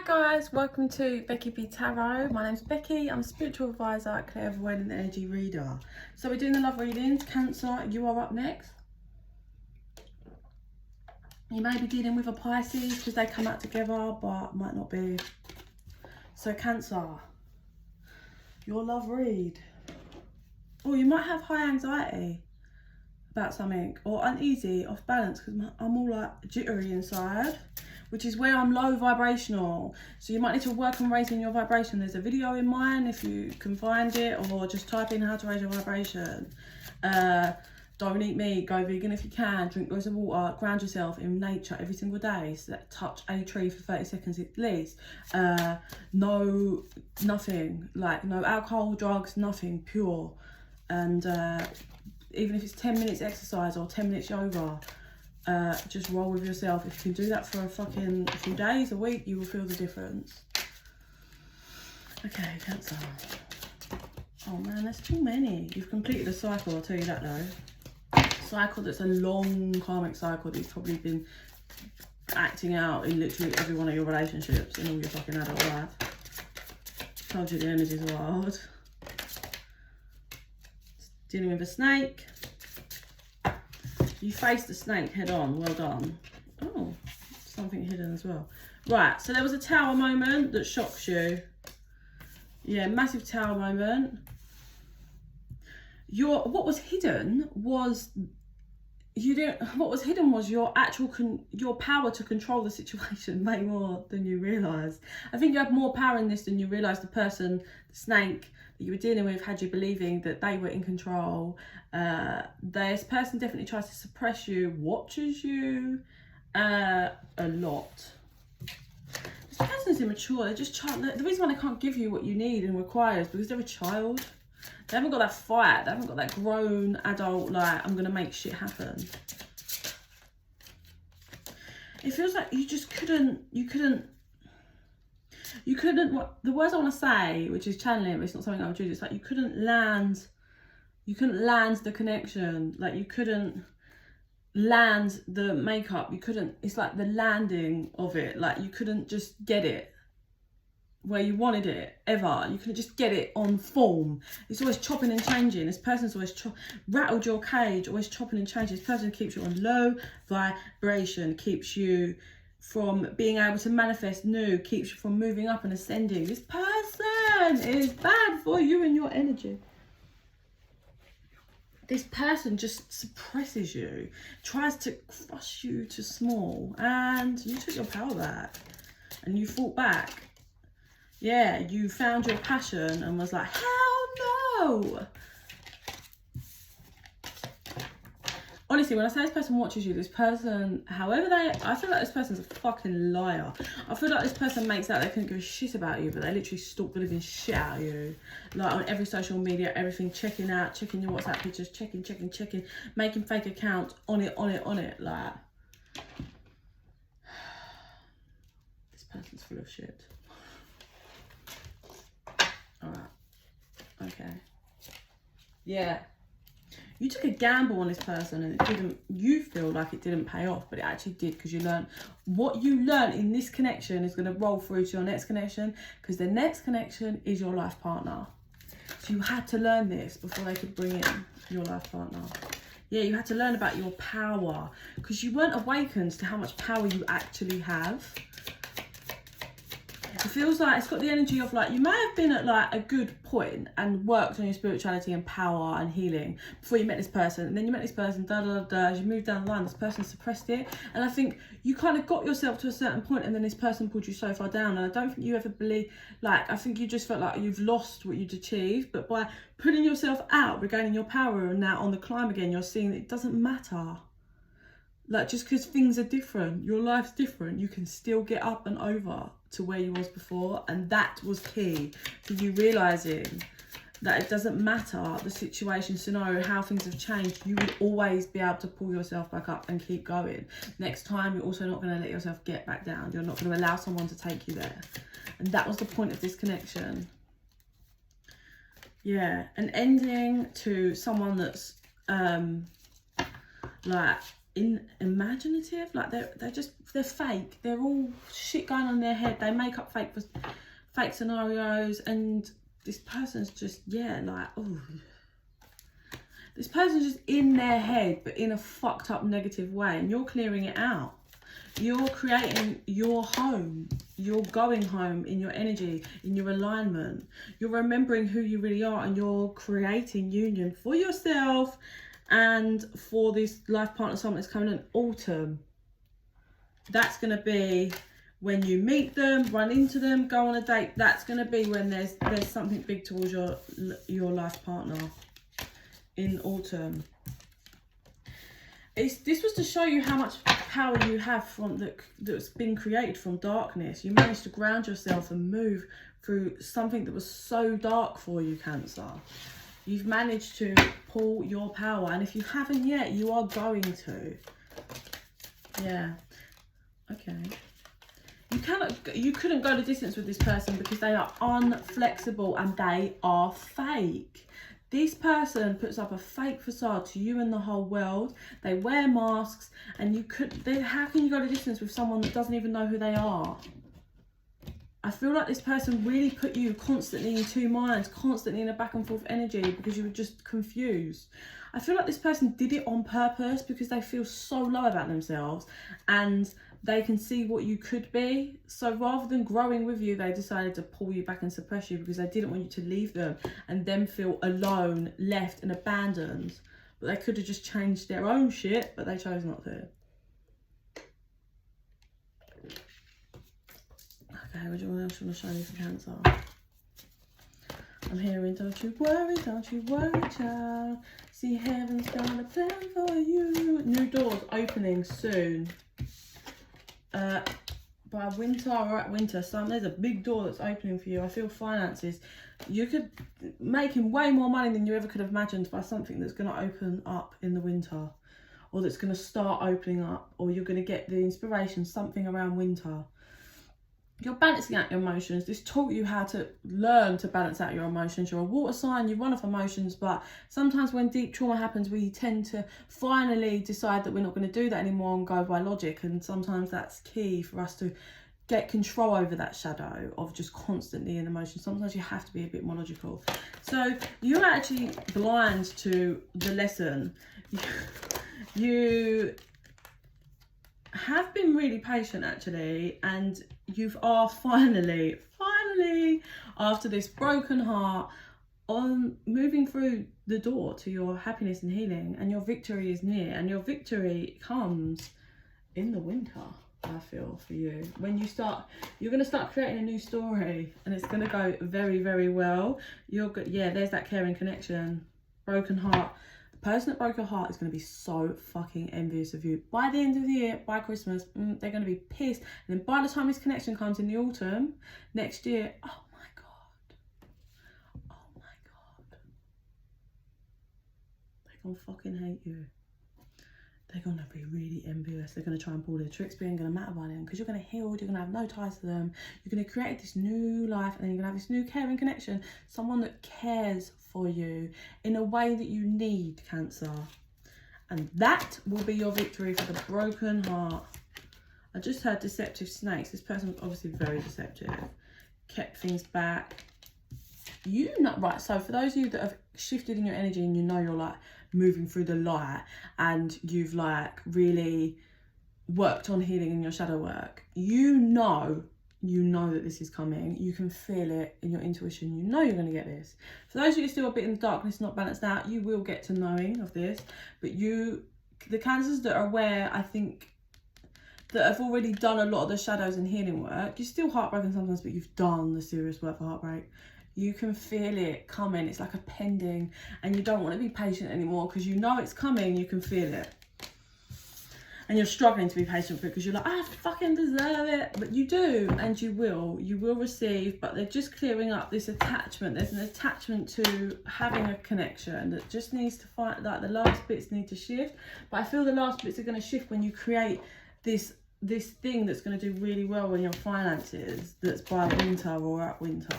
Hi guys, welcome to bekibtarot. My name's Becky. I'm a spiritual advisor, clairvoyant and energy reader. So we're doing the love readings. Cancer, you are up next. You may be dealing with a Pisces because they come out together, but might not be. So Cancer, your love read. Oh, you might have high anxiety about something, or uneasy, off balance, because I'm all like jittery inside, which is where I'm low vibrational. So you might need to work on raising your vibration. There's a video in mine if you can find it, or just type in how to raise your vibration. Don't eat meat, go vegan if you can, drink loads of water, ground yourself in nature every single day, so that touch a tree for 30 seconds at least. Nothing, like no alcohol, drugs, nothing, pure. And even if it's 10 minutes exercise or 10 minutes yoga, just roll with yourself. If you can do that for a few days, a week, you will feel the difference. Okay, Cancer. Oh man, there's too many. You've completed a cycle, I'll tell you that though. Cycle that's a long karmic cycle that you've probably been acting out in literally every one of your relationships in all your fucking adult life. Told you the energies are wild. Dealing with a snake. You faced the snake head on, well done. Oh, something hidden as well. Right, so there was a tower moment that shocks you. Yeah, massive tower moment. What was hidden was your actual your power to control the situation way more than you realised. I think you have more power in this than you realise. The person, the snake that you were dealing with, had you believing that they were in control. This person definitely tries to suppress you, watches you a lot. This person's immature. They're just the reason why they can't give you what you need and require is because they're a child. They haven't got that fight. They haven't got that grown adult, like, I'm going to make shit happen. It feels like you just couldn't, the words I want to say, which is channeling, but it's not something I would do, it's like you couldn't land the connection. Like you couldn't land the makeup. It's like the landing of it. Like you couldn't just get it where you wanted it, ever. You couldn't just get it on form. It's always chopping and changing. This person's always rattled your cage, always chopping and changing. This person keeps you on low vibration, keeps you from being able to manifest new, keeps you from moving up and ascending. This person is bad for you and your energy. This person just suppresses you, tries to crush you to small, and you took your power back and you fought back. Yeah, you found your passion and was like, hell no. Honestly, when I say this person watches you, this person, I feel like this person's a fucking liar. I feel like this person makes out they couldn't give a shit about you, but they literally stalk the living shit out of you. Like on every social media, everything, checking your WhatsApp pictures, checking, making fake accounts, on it. Like, this person's full of shit. Alright. Okay. Yeah. You took a gamble on this person and you feel like it didn't pay off, but it actually did, because you learned what you learned in this connection is going to roll through to your next connection, because the next connection is your life partner. So you had to learn this before they could bring in your life partner. Yeah, you had to learn about your power, because you weren't awakened to how much power you actually have. It feels like it's got the energy of like you may have been at like a good point and worked on your spirituality and power and healing before you met this person, and then you met this person, as you moved down the line, this person suppressed it, and I think you kind of got yourself to a certain point, and then this person pulled you so far down, and I don't think you ever I think you just felt like you've lost what you'd achieved, but by putting yourself out, regaining your power, and now on the climb again, you're seeing that it doesn't matter. Like, just because things are different, your life's different, you can still get up and over to where you was before. And that was key to you realising that it doesn't matter the situation, scenario, how things have changed. You would always be able to pull yourself back up and keep going. Next time, you're also not going to let yourself get back down. You're not going to allow someone to take you there. And that was the point of this connection. Yeah, an ending to someone that's like imaginative, like they're fake. They're all shit going on in their head. They make up fake scenarios, and this person's just, yeah, like, oh, this person's just in their head, but in a fucked up negative way, and you're clearing it out. You're creating your home. You're going home in your energy, in your alignment. You're remembering who you really are, and you're creating union for yourself and for this life partner, someone that's coming in autumn. That's going to be when you meet them, run into them, go on a date. That's going to be when there's something big towards your life partner in autumn. This was to show you how much power you have that's been created from darkness. You managed to ground yourself and move through something that was so dark for you, Cancer. You've managed to pull your power, and if you haven't yet, you are going to. Yeah. Okay. You couldn't go the distance with this person because they are unflexible and they are fake. This person puts up a fake facade to you and the whole world. They wear masks, and how can you go the distance with someone that doesn't even know who they are? I feel like this person really put you constantly in two minds, constantly in a back and forth energy because you were just confused. I feel like this person did it on purpose because they feel so low about themselves and they can see what you could be. So rather than growing with you, they decided to pull you back and suppress you because they didn't want you to leave them and then feel alone, left and abandoned. But they could have just changed their own shit, but they chose not to. Okay, what else do you want to show me for Cancer? I'm hearing, don't you worry, child. See, heaven's got a plan for you. New doors opening soon. By winter or at winter, there's a big door that's opening for you. I feel finances. You could making way more money than you ever could have imagined by something that's going to open up in the winter, or that's going to start opening up, or you're going to get the inspiration, something around winter. You're balancing out your emotions. This taught you how to learn to balance out your emotions. You're a water sign, you run off emotions, but sometimes when deep trauma happens, we tend to finally decide that we're not going to do that anymore and go by logic. And sometimes that's key for us to get control over that shadow of just constantly in emotion. Sometimes you have to be a bit more logical. So you're actually blind to the lesson. You have been really patient actually, and you are finally after this broken heart on moving through the door to your happiness and healing, and your victory is near, and your victory comes in the winter. I feel for you when you're going to start creating a new story, and it's going to go very, very well. You're good. Yeah, there's that caring connection. Broken heart. Person that broke your heart is going to be so fucking envious of you. By the end of the year, by Christmas, they're going to be pissed. And then by the time this connection comes in the autumn, next year, oh my God. They're going to fucking hate you. They're going to be really envious. They're going to try and pull their tricks, but it ain't going to matter by them because you're going to heal, you're going to have no ties to them. You're going to create this new life, and then you're going to have this new caring connection. Someone that cares for you in a way that you need, Cancer. And that will be your victory for the broken heart. I just heard deceptive snakes. This person was obviously very deceptive. Kept things back. Right, so for those of you that have shifted in your energy and you know you're like moving through the light and you've like really worked on healing in your shadow work, you know that this is coming. You can feel it in your intuition. You know you're going to get this. For those of you still a bit in the darkness, not balanced out, you will get to knowing of this. But the Cancers that are aware, I think, that have already done a lot of the shadows and healing work, you're still heartbroken sometimes, but you've done the serious work for heartbreak. You can feel it coming. It's like a pending, and you don't want to be patient anymore because you know it's coming. You can feel it. And you're struggling to be patient because you're like, I fucking deserve it. But you do, and you will receive, but they're just clearing up this attachment. There's an attachment to having a connection that just needs to find, like the last bits need to shift. But I feel the last bits are going to shift when you create this thing that's going to do really well in your finances, that's by winter or at winter.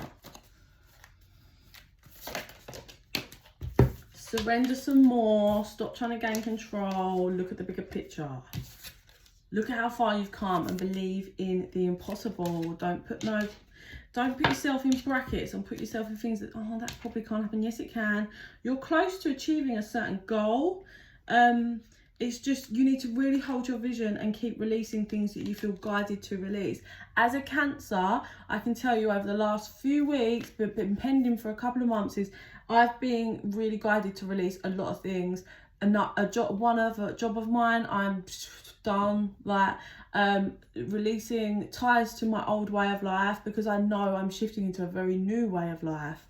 Surrender some more. Stop trying to gain control. Look at the bigger picture. Look at how far you've come and believe in the impossible. Don't put yourself in brackets and put yourself in things that, oh, that probably can't happen. Yes, it can. You're close to achieving a certain goal. It's just, you need to really hold your vision and keep releasing things that you feel guided to release. As a Cancer, I can tell you over the last few weeks, but been pending for a couple of months, is I've been really guided to release a lot of things. And a job of mine, I'm done. Like, releasing ties to my old way of life, because I know I'm shifting into a very new way of life.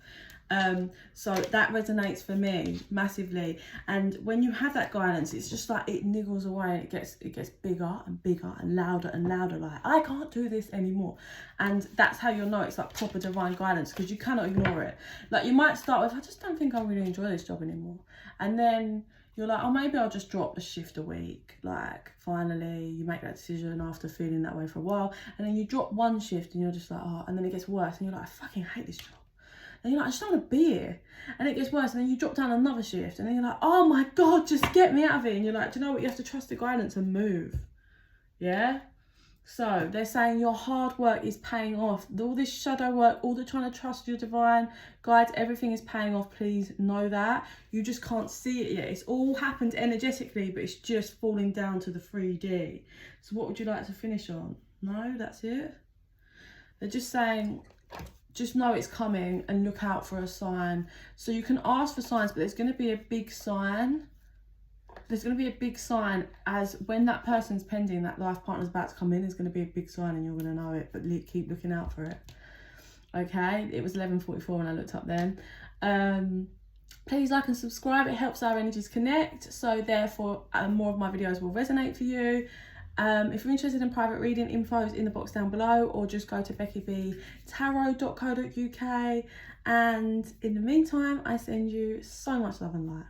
So that resonates for me massively. And when you have that guidance, it's just like it niggles away. It gets bigger and bigger and louder and louder. Like, I can't do this anymore. And that's how you'll know it's like proper divine guidance, because you cannot ignore it. Like, you might start with, I just don't think I really enjoy this job anymore. And then you're like, oh, maybe I'll just drop a shift a week. Like, finally, you make that decision after feeling that way for a while. And then you drop one shift and you're just like, oh, and then it gets worse. And you're like, I fucking hate this job. And you're like, I just don't want to be here. And it gets worse. And then you drop down another shift. And then you're like, oh my God, just get me out of it. And you're like, do you know what? You have to trust the guidance and move. Yeah? So they're saying your hard work is paying off. All this shadow work, all the trying to trust your divine guides, everything is paying off. Please know that. You just can't see it yet. It's all happened energetically, but it's just falling down to the 3D. So what would you like to finish on? No, that's it. They're just saying, just know it's coming and look out for a sign. So you can ask for signs, but there's going to be a big sign. There's going to be a big sign, as when that person's pending, that life partner's about to come in, there's going to be a big sign and you're going to know it, but keep looking out for it. Okay, it was 11:44 when I looked up then. Please like and subscribe. It helps our energies connect, so therefore more of my videos will resonate for you. If you're interested in private reading, info is in the box down below, or just go to bekibtarot.co.uk. And in the meantime, I send you so much love and light.